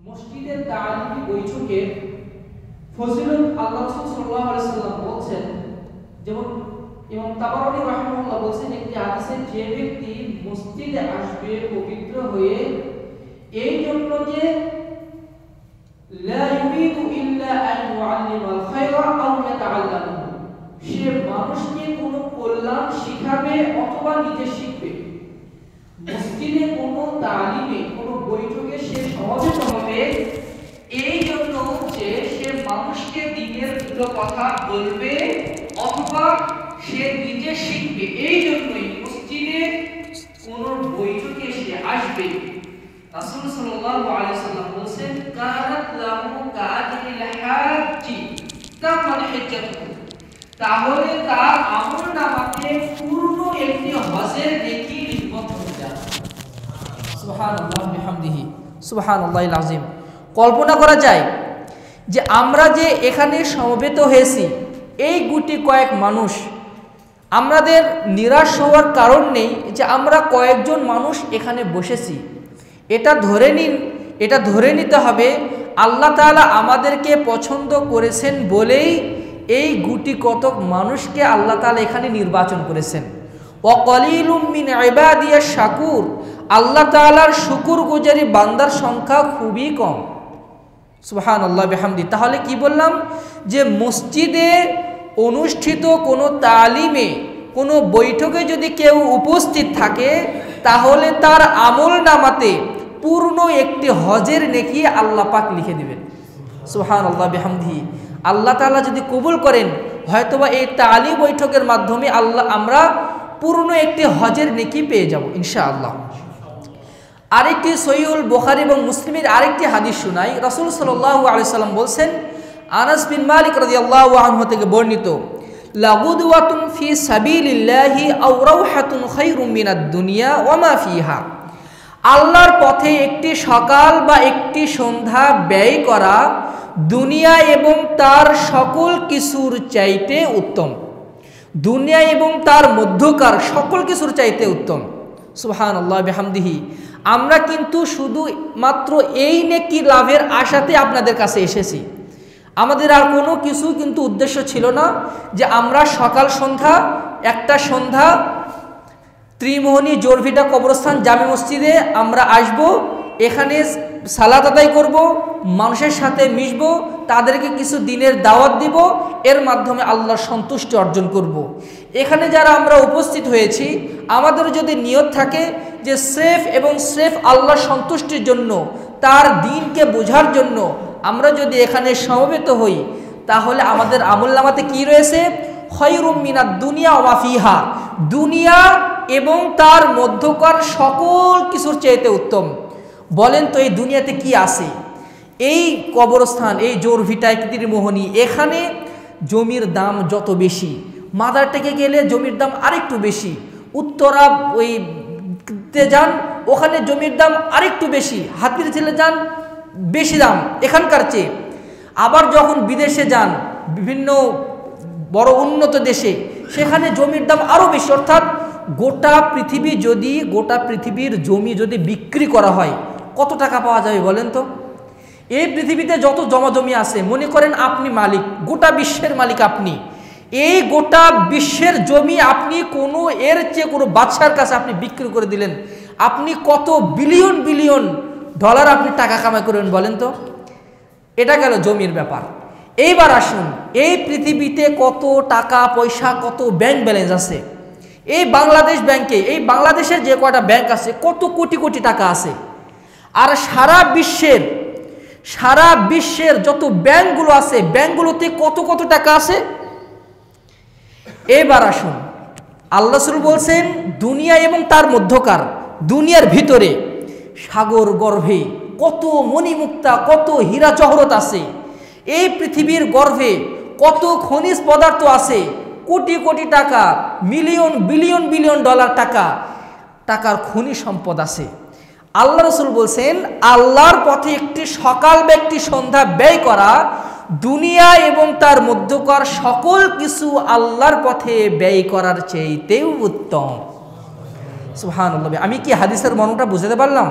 মসজিদের তালিমি বৈঠকে ফজিলত আল্লাহ রাসূল সাল্লাল্লাহু আলাইহি সাল্লাম বলেন, যেমন ইমাম তাবারানী রাহিমাহুল্লাহ বলেন একটি হাদিসে, যে ব্যক্তি মসজিদে আসবে পবিত্র হয়ে এই জন্য যে লা ইউরিদু ইল্লা আন ইউআল্লিমাল খায়রা আও ইয়াতাআল্লামু, সে মানুষকে কোনো কল্যাণ শিখাবে অথবা নিজে শিখবে। মসজিদে কোনো তালিমে কোনো বৈঠকে সে সমবেত হবে এই জন্য যে সে মানুষকে দ্বীনের দুটো কথা বলবে অথবা সে নিজে শিখবে, এই জন্যই মসজিদে কোনো বৈঠকে সে আসবে। রাসূল সাল্লাল্লাহু আলাইহি ওয়াসাল্লাম বলেন, কানাত লাহু কাআজিল হাজ্জি তামান হিজ্জাতু, তাহলে তার আমলনামাতে পূর্ণ একটি হজের নেকি লিপিবদ্ধ হয়ে যাবে। সুবহানাল্লাহ বিহামদিহি সুবহানাল্লাহিল আযীম। কল্পনা করা যায় যে আমরা যে এখানে সমবেত হয়েছি এই গুটি কয়েক মানুষ, আমাদের নিরাশ হওয়ার কারণ নেই যে আমরা কয়েকজন মানুষ এখানে বসেছি। এটা ধরে নিতে হবে আল্লাহ তাআলা আমাদেরকে পছন্দ করেছেন বলেই এই গুটি কতক মানুষকে আল্লাহ তাআলা এখানে নির্বাচন করেছেন। ওয়াকালিলুম মিন ইবাদিয়াশ শাকুর, আল্লাহ তাআলার শুকরগুজারি বান্দার সংখ্যা খুবই কম। সুবহানাল্লাহ বিহামদি। তাহলে কি বললাম যে মসজিদে অনুষ্ঠিত কোনো তালিমে কোনো বৈঠকে যদি কেউ উপস্থিত থাকে তাহলে তার আমলনামাতে পূর্ণ একটি হজের নেকি আল্লাহ পাক লিখে দিবেন। সুবহানাল্লাহ বিহামদি। আল্লাহ তাআলা যদি কবুল করেন হয়তোবা এই তালিম বৈঠকের মাধ্যমে আমরা পূর্ণ একটি হজের নেকি পেয়ে যাব ইনশাআল্লাহ। আরেকটি সহিহুল বুখারী এবং মুসলিমের আরেকটি হাদিস শোনাই। রাসূল সাল্লাল্লাহু আলাইহি সাল্লাম বলেন, আনাস বিন মালিক রাদিয়াল্লাহু আনহু থেকে বর্ণিত, লাগুদওয়াতুন ফি সাবিলিল্লাহি আও রাওহাতুন খায়রুম মিনাদ দুনিয়া ওয়া মা ফিহা, আল্লাহর পথে একটি সকাল বা একটি সন্ধ্যা ব্যয় করা দুনিয়া এবং তার সকল কিছুর চাইতে উত্তম। দুনিয়া এবং তার মধ্যকার সকল কিছুর চাইতে উত্তম। সুবহানাল্লাহ বিহামদিহি। আমরা কিন্তু শুধু মাত্র এই নেকি লাভের আশাতে আপনাদের কাছে এসেছি। আমাদের আর কোনো কিছু কিন্তু উদ্দেশ্য ছিল না যে আমরা সকাল সন্ধ্যা একটা সন্ধ্যা ত্রিমোহনী জোরভিটা কবরস্থান জামে মসজিদে আমরা আসব, এখানে সালাত আদায় করব, মানুষের সাথে মিশব, তাদেরকে কিছু দিনের দাওয়াত দিব, এর মাধ্যমে আল্লাহর সন্তুষ্টি অর্জন করব। এখানে যারা আমরা উপস্থিত হয়েছি আমাদের যদি নিয়ত থাকে যে স্রেফ আল্লাহর সন্তুষ্টির জন্য, তার দ্বীনকে বোঝার জন্য আমরা যদি এখানে সমবেত হই তাহলে আমাদের আমলনামাতে কি রয়েছে? খায়রুম মিনাদ দুনিয়া ওয়া মা ফিহা, দুনিয়া এবং তার মধ্যকার সকল কিছুর চাইতে উত্তম। বলেন তো এই দুনিয়াতে কি আছে? এই কবরস্থান, এই জোরভিটা ত্রিমোহনী, এখানে জমির দাম যত বেশি, মাদারটেকে গেলে জমির দাম আরেকটু বেশি, উত্তরা ওই যান ওখানে জমির দাম আরেকটু বেশি, হাতির ছেলে যান বেশি দাম এখানকার চেয়ে। আবার যখন বিদেশে যান বিভিন্ন বড় উন্নত দেশে, সেখানে জমির দাম আরও বেশি। অর্থাৎ গোটা পৃথিবীর জমি যদি বিক্রি করা হয় কত টাকা পাওয়া যাবে বলেন তো? এই পৃথিবীতে যত জমি আছে, মনে করেন আপনি মালিক, গোটা বিশ্বের মালিক আপনি, এই গোটা বিশ্বের জমি আপনি কোনো এর চেয়ে কোনো বাদশার কাছে আপনি বিক্রি করে দিলেন, আপনি কত বিলিয়ন বিলিয়ন ডলার আপনি টাকা কামাই করবেন বলেন তো? এটা গেল জমির ব্যাপার। এইবার আসুন, এই পৃথিবীতে কত টাকা পয়সা, কত ব্যাংক ব্যালেন্স আছে। এই বাংলাদেশ ব্যাংকে, এই বাংলাদেশের যে কয়টা ব্যাংক আছে কত কোটি কোটি টাকা আছে। আর সারা বিশ্বের যত ব্যাংকগুলো আছে, ব্যাংকগুলোতে কত কত টাকা আছে। এবার আসুন, আল্লাহ রাসূল বলছেন দুনিয়া এবং তার মধ্যকার, দুনিয়ার ভিতরে সাগর গর্ভে কত মণিমুক্তা, কত হীরা জহরত আছে। এই পৃথিবীর গর্ভে কত খনিজ পদার্থ আছে, কোটি কোটি টাকা, মিলিয়ন বিলিয়ন বিলিয়ন ডলার টাকার খনি সম্পদ আছে। আল্লাহ রাসূল বলছেন আল্লাহর পথে একটি সকাল বা একটি সন্ধ্যা ব্যয় করা দুনিয়া এবং তার মধ্যকার সকল কিছু আল্লাহর পথে ব্যয় করার চাইতেও উত্তম। সুবহানাল্লাহ। আমি কি হাদিসের মর্মটা বুঝাতে পারলাম?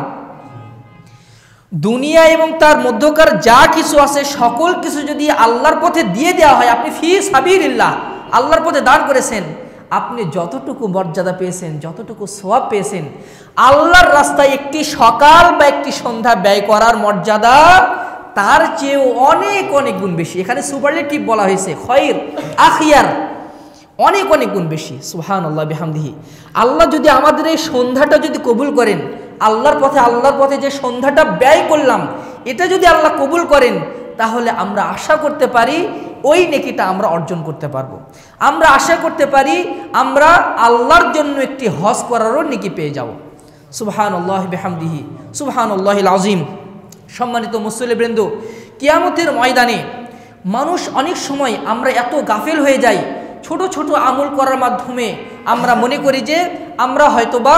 দুনিয়া এবং তার মধ্যকার যা কিছু আছে সকল কিছু যদি আল্লাহর পথে দিয়ে দেওয়া হয়, আপনি ফি সাবিলিল্লাহ আল্লাহর পথে দান করেছেন, আপনি যতটুকু মর্যাদা পেয়েছেন, যতটুকু সওয়াব পেয়েছেন, আল্লাহর রাস্তায় একটি সকাল বা একটি সন্ধ্যা ব্যয় করার মর্যাদা তার চেয়েও অনেক অনেক গুণ বেশি। এখানে সুপারলেটিভ বলা হয়েছে, খৈর আখিয়ার, অনেক অনেক গুণ বেশি। সুবহানাল্লাহ বিহামদিহি। আল্লাহ যদি আমাদের এই সন্ধ্যাটা যদি কবুল করেন, আল্লাহর পথে যে সন্ধ্যাটা ব্যয় করলাম, এটা যদি আল্লাহ কবুল করেন, তাহলে আমরা আশা করতে পারি ওই নেকিটা আমরা অর্জন করতে পারবো। আমরা আশা করতে পারি আমরা আল্লাহর জন্য একটি হজ করারও নেকি পেয়ে যাব। সুবহানাল্লাহ বিহামদিহি, সুবহানাল্লাহিল আযীম। সম্মানিত মুসল্লিবৃন্দ, কিয়ামতের ময়দানে মানুষ অনেক সময় আমরা এত গাফেল হয়ে যাই, ছোট ছোট আমল করার মাধ্যমে আমরা মনে করি যে আমরা হয়তোবা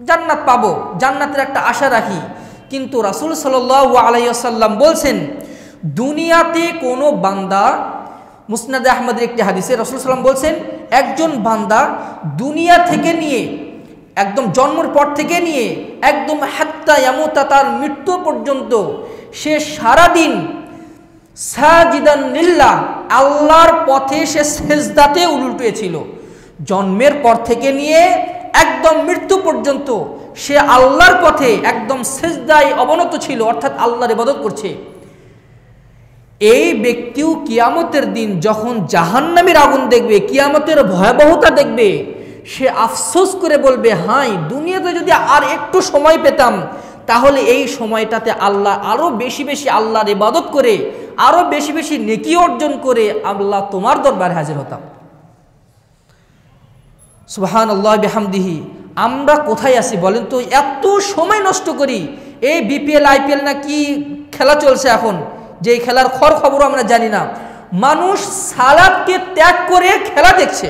জান্নাত পাবো, জান্নাতের একটা আশা রাখি। কিন্তু রাসূল সাল্লাল্লাহু আলাইহি ওয়াসাল্লাম বলছেন, দুনিয়াতে কোনো বান্দা, মুসনাদে আহমদের একটি হাদিসে রাসূল সাল্লাম বলছেন, একজন বান্দা দুনিয়া থেকে নিয়ে একদম জন্মের পর থেকে নিয়ে একদম হাত্তা ইয়ামুতা, তার মৃত্যু পর্যন্ত সে সারাদিন সাজিদান লিল্লাহ আল্লাহর পথে সে সেজদাতে উলুটিয়েছিল। জন্মের পর থেকে নিয়ে একদম মৃত্যু পর্যন্ত সে আল্লাহর পথে একদম সেজদায় অবনত ছিল, অর্থাৎ আল্লাহর ইবাদত করছে। এই ব্যক্তিও কিয়ামতের দিন যখন জাহান্নামের আগুন দেখবে, কিয়ামতের ভয়াবহতা দেখবে, সে আফসোস করে বলবে, হাই দুনিয়াতে যদি আর একটু সময় পেতাম, তাহলে এই সময়টাতে আল্লাহ আরো বেশি বেশি আল্লাহর ইবাদত করে, আরো বেশি বেশি নেকি অর্জন করে আল্লাহ তোমার দরবারে হাজির হতাম। সুবহানাল্লাহ বিহামদিহি। আমরা কোথায় আছি বলেন তো? এত সময় নষ্ট করি। এই বিপিএল আইপিএল না কি খেলা চলছে এখন, যে খেলার খবর আমরা জানি না। মানুষ সালাতকে ত্যাগ করে খেলা দেখছে,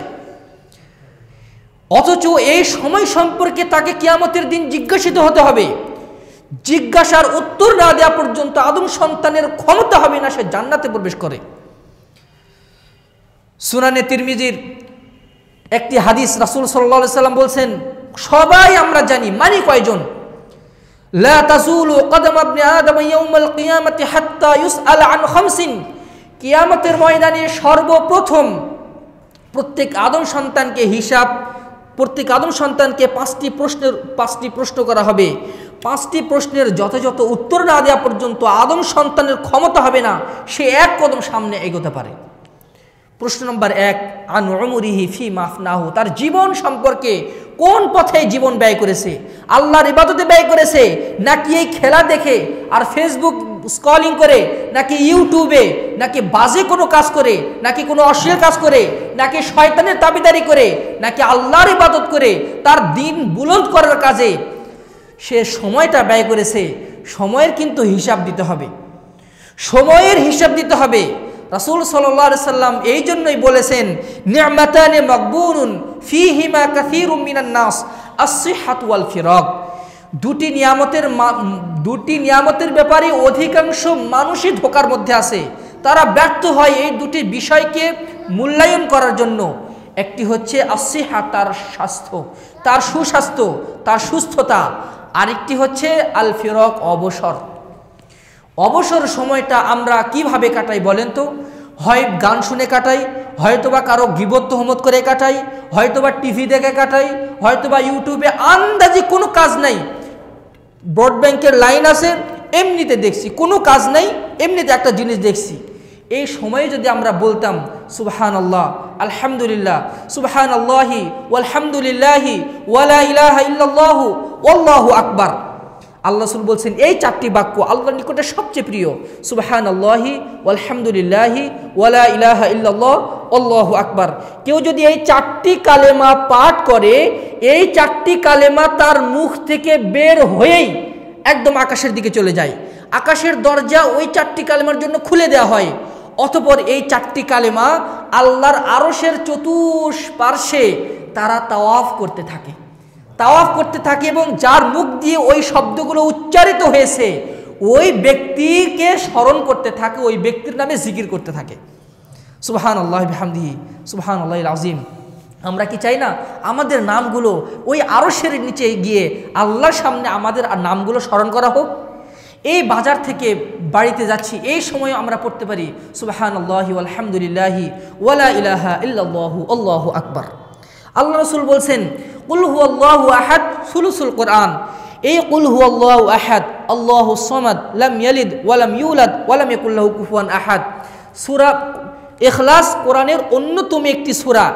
অথচ এই সময় সম্পর্কে তাকে কিয়ামতের দিন জিজ্ঞাসিত হতে হবে। জিজ্ঞাসার উত্তর না দেওয়া পর্যন্ত আদম সন্তানের ক্ষমতা হবে না সে জান্নাতে প্রবেশ করে। সুনানে তিরমিজির একটি হাদিস, রাসূল সাল্লাল্লাহু আলাইহি সাল্লাম বলছেন, সবাই আমরা জানি, মানি কয়জন? লা তাজুলু কদম ইবনে আদম ইয়াউমাল কিয়ামাতি হাত্তা ইউসআল আন খামসিন। কিয়ামতের ময়দানে সর্বপ্রথম প্রত্যেক আদম সন্তানকে পাঁচটি প্রশ্ন করা হবে। পাঁচটি প্রশ্নের যথাযথ উত্তর না দেওয়া পর্যন্ত আদম সন্তানের ক্ষমতা হবে না সে এক কদম সামনে এগোতে পারে। প্রশ্ন নম্বর 1, আন উমরিহি ফিমা আফনাহু, তার জীবন সম্পর্কে কোন পথে জীবন ব্যয় করেছে, আল্লাহর ইবাদতে ব্যয় করেছে, নাকি এই খেলা দেখে আর ফেসবুক স্ক্রলিং করে, নাকি ইউটিউবে, নাকি বাজে কোনো কাজ করে, নাকি কোনো অশ্লীল কাজ করে, নাকি শয়তানের তাবিদারি করে, নাকি আল্লাহর ইবাদত করে তার দিন বুলন্দ করার কাজে সে সময়টা ব্যয় করেছে। সময়ের কিন্তু হিসাব দিতে হবে, সময়ের হিসাব দিতে হবে। রাসূল সাল্লাল্লাহু আলাইহি সাল্লাম এই জন্যই বলেছেন, নি'মাতানি মাকবুনুন ফীহিমা কাসীরুম মিনান নাস, আস-সিহহাতু ওয়াল ফিরাক। দুটি নিয়ামতের ব্যাপারে অধিকাংশ মানুষই ধোঁকার মধ্যে আছে। তারা ব্যর্থ হয় এই দুটি বিষয়কে মূল্যায়ন করার জন্য। একটি হচ্ছে আস-সিহহা, তার স্বাস্থ্য, তার সুস্বাস্থ্য, তার সুস্থতা। আরেকটি হচ্ছে আল ফিরাক, অবসর। অবসর সময়টা আমরা কিভাবে কাটাই বলেন তো? হয় গান শুনে কাটাই, হয়তোবা কারো গীবত তোহমত করে কাটাই, হয়তোবা টিভি দেখে কাটাই, হয়তোবা ইউটিউবে আন্দাজে কোনো কাজ নাই, ব্রডব্যান্ডের লাইন আছে এমনিতে দেখছি, কোনো কাজ নাই এমনিতে একটা জিনিস দেখছি। এই সময়ে যদি আমরা বলতাম সুবহানাল্লাহ, আলহামদুলিল্লাহ, সুবহানাল্লাহি ওয়ালহামদুলিল্লাহি ওয়ালা ইলাহা ইল্লাল্লাহু ওয়াল্লাহু আকবার। আল্লাহ রাসূল বলছেন এই চারটি বাক্য আল্লাহর নিকটে সবচেয়ে প্রিয়, সুবহানাল্লাহি ওয়ালহামদুলিল্লাহি ওয়ালা ইলাহা ইল্লাল্লাহ আল্লাহু আকবার। কেউ যদি এই চারটি কালেমা পাঠ করে, এই চারটি কালেমা তার মুখ থেকে বের হয়েই একদম আকাশের দিকে চলে যায়। আকাশের দরজা ওই চারটি কালেমার জন্য খুলে দেওয়া হয়। অতঃপর এই চারটি কালেমা আল্লাহর আরশের চতুষ্পার্শ্বে তারা তাওয়াফ করতে থাকে, এবং যার মুখ দিয়ে ওই শব্দগুলো উচ্চারিত হয়েছে ওই ব্যক্তিকে স্মরণ করতে থাকে, ওই ব্যক্তির নামে জিকির করতে থাকে। সুবহানাল্লাহ বিহামদিহি, সুবহানাল্লাহিল আযীম। আমরা কি চাই না আমাদের নামগুলো ওই আরশের নিচে গিয়ে আল্লাহর সামনে আমাদের নামগুলো স্মরণ করা হোক? এই বাজার থেকে বাড়িতে যাচ্ছি, এই সময় আমরা পড়তে পারি সুবহানাল্লাহি ওয়ালহামদুলিল্লাহি ওয়ালা ইলাহা ইল্লাল্লাহু আল্লাহু আকবার। আল্লাহ রাসূল বলছেন কুল হুয়াল্লাহু আহাদ সুলুসুল কোরআন। এই কুল হুয়াল্লাহু আহাদ আল্লাহুস সামাদ লাম ইয়ালিদ ওয়া লাম ইউলাদ ওয়া লাম ইয়াকুল লাহু কুফুয়ান আহাদ। সূরা ইখলাস কোরআনের অন্যতম একটি সূরা।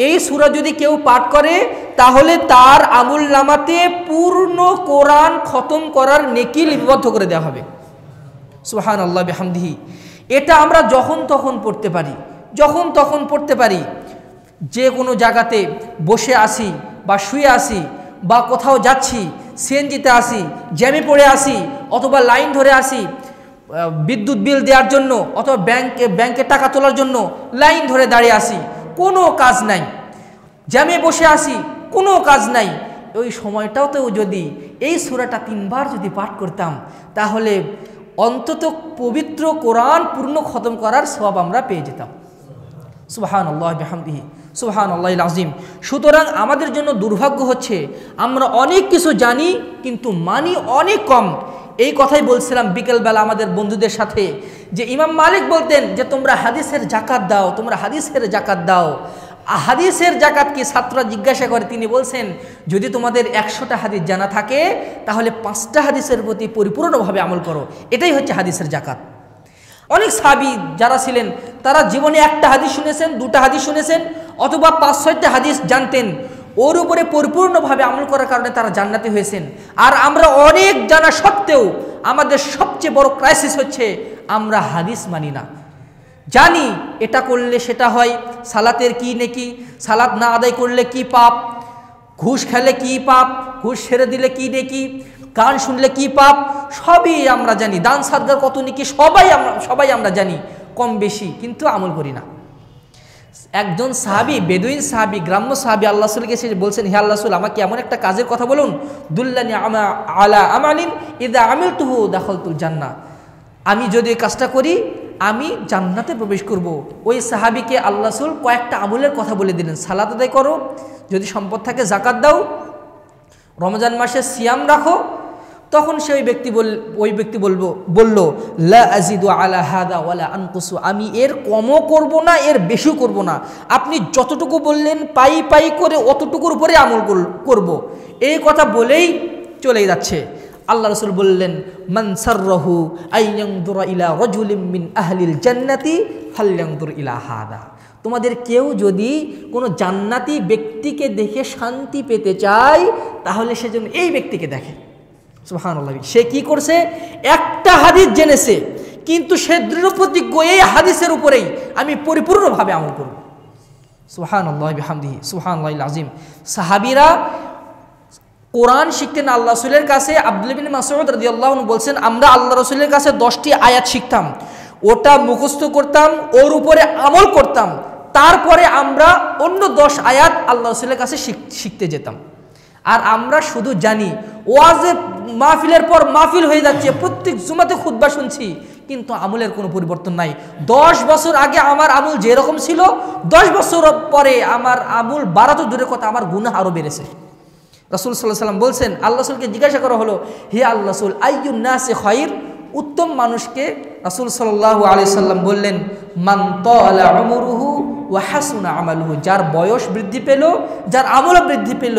এই সূরা যদি কেউ পাঠ করে তাহলে তার আমুলনামাতে পূর্ণ কোরআন খতম করার নেকি লিপিবদ্ধ করে দেওয়া হবে। সুবহানাল্লাহ বিহামদিহি। এটা আমরা যখন তখন পড়তে পারি, যখন তখন পড়তে পারি। যে কোনো জায়গাতে বসে আসি বা শুয়ে আসি বা কোথাও যাচ্ছি, সিএনজিতে আসি, জ্যামে পড়ে আসি, অথবা লাইন ধরে আসি বিদ্যুৎ বিল দেওয়ার জন্য, অথবা ব্যাংকে টাকা তোলার জন্য লাইন ধরে দাঁড়িয়ে আসি, কোনো কাজ নাই, জ্যামে বসে আসি, কোনো কাজ নাই। ওই সময়টাতেও যদি এই সূরাটা 3 বার যদি পাঠ করতাম তাহলে অন্তত পবিত্র কোরআন পূর্ণ খতম করার সওয়াব আমরা পেয়ে যেতাম। সুবহানাল্লাহ বিহামদিহি সুবহানাল্লাহিল আযীম। সুতরাং আমাদের জন্য দুর্ভাগ্য হচ্ছে আমরা অনেক কিছু জানি কিন্তু মানি অনেক কম। এই কথাই বলছিলাম বিকেলবেলা আমাদের বন্ধুদের সাথে, যে ইমাম মালিক বলতেন যে তোমরা হাদিসের জাকাত দাও, তোমরা হাদিসের জাকাত দাও। হাদিসের জাকাত কি ছাত্ররা জিজ্ঞাসা করে, তিনি বলছেন যদি তোমাদের 100টা হাদিস জানা থাকে তাহলে 5টা হাদিসের প্রতি পরিপূর্ণভাবে আমল করো, এটাই হচ্ছে হাদিসের জাকাত। অনেক সাহাবী যারা ছিলেন তারা জীবনে 1টা হাদিস শুনেছেন, 2টা হাদিস শুনেছেন, অথবা 5-6টা হাদিস জানতেন, ওর উপরে পরিপূর্ণভাবে আমল করার কারণে তারা জান্নাতি হয়েছেন। আর আমরা অনেক জানা সত্ত্বেও আমাদের সবচেয়ে বড় ক্রাইসিস হচ্ছে আমরা হাদিস মানি না। জানি এটা করলে সেটা হয়, সালাতের কি নেকি, সালাত না আদায় করলে কি পাপ, ঘুষ খেলে কি পাপ, ঘুষ ছেড়ে দিলে কি নেকি, গান শুনলে কি পাপ, সবই আমরা জানি, দান সাদগার কত নেকি সবাই আমরা জানি কম বেশি, কিন্তু আমল করি না। একজন সাহাবী, বেদুইন সাহাবী, গ্রাম্য সাহাবী আল্লাহ রাসূলকে এসে বলছেন, হে আল্লাহ রাসূল, আমাকে এমন একটা কাজের কথা বলুন, দুল্লানি আলা আমালিন ইযা আমিলতুহু দাখালতুল জান্নাহ, আমি যদি এই কাজটা করি আমি জান্নাতে প্রবেশ করব। ওই সাহাবীকে আল্লাহ রাসূল কয়েকটা আমলের কথা বলে দিলেন, সালাত আদায় করো, যদি সম্পদ থাকে যাকাত দাও, রমজান মাসে সিয়াম রাখো। তখন সেই ব্যক্তি বলল লা আজিদু আলা হাদা ওয়ালা আনকুসু, আমি এর কমও করব না এর বেশিও করব না, আপনি যতটুকু বললেন পাই করে অতটুকুর উপরে আমল করব। এই কথা বলেই চলে যাচ্ছে। আল্লাহ রাসূল বললেন মান সাররাহু আইয়ানদুরা ইলা রাজুলিন মিন আহলিল জান্নাতি ফালয়ানদুর ইলা হাদা, তোমাদের কেউ যদি কোনো জান্নাতি ব্যক্তিকে দেখে শান্তি পেতে চায় তাহলে সেজন্য এই ব্যক্তিকে দেখে। সুবহানাল্লাহ। সে কি করছে, একটা হাদিস জেনেছে কিন্তু সে দৃঢ় প্রতিজ্ঞ এই হাদিসের উপরেই আমি পরিপূর্ণভাবে আমল করব। সুবহানাল্লাহ বিহামদিহি সুবহানাল্লাহিল আযীম। সাহাবীরা কোরআন শিখতেন আল্লাহ রাসূলের কাছে। আব্দুল্লাহ ইবনে মাসউদ রাদিয়াল্লাহু আনহু বলছেন, আমরা আল্লাহ রাসূলের কাছে 10টি আয়াত শিখতাম, ওটা মুখস্থ করতাম, ওর উপরে আমল করতাম, তারপরে আমরা অন্য 10 আয়াত আল্লাহ রাসূলের কাছে শিখতে যেতাম। আর আমরা শুধু জানি ওয়াজে মাহফিলের পর মাহফিল হয়ে যাচ্ছে, প্রত্যেক জুমাতে খুতবা শুনছি, কিন্তু আমলের কোনো পরিবর্তন নাই। 10 বছর আগে আমার আমল যেরকম ছিল 10 বছর পরে আমার আমল বাড়াতো দূরের কথা, আমার গুনাহ আরও বেড়েছে। রাসূল সাল্লাল্লাহু আলাইহি ওয়াসাল্লাম বলছেন, আল্লাহ রাসূলকে জিজ্ঞাসা করা হলো, হে আল্লাহ রাসূল আইয়ুন নাসি খায়র, উত্তম মানুষকে? রাসূল সাল্লাল্লাহু আলাইহি সাল্লাম বললেন মান তালা উমরুহু ওয়া হাসুনা আমালুহু, যার বয়স বৃদ্ধি পেল, যার আমল বৃদ্ধি পেল,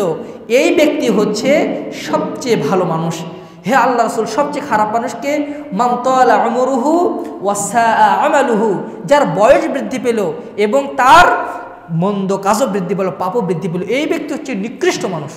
এই ব্যক্তি হচ্ছে সবচেয়ে ভালো মানুষ। হে আল্লাহ রাসূল, সবচেয়ে খারাপ মানুষকে? মান তালা উমরুহু ওয়া সাআ আমালুহু, যার বয়স বৃদ্ধি পেল এবং তার মন্দ কাজও বৃদ্ধি পেল, পাপও বৃদ্ধি পেল, এই ব্যক্তি হচ্ছে নিকৃষ্ট মানুষ।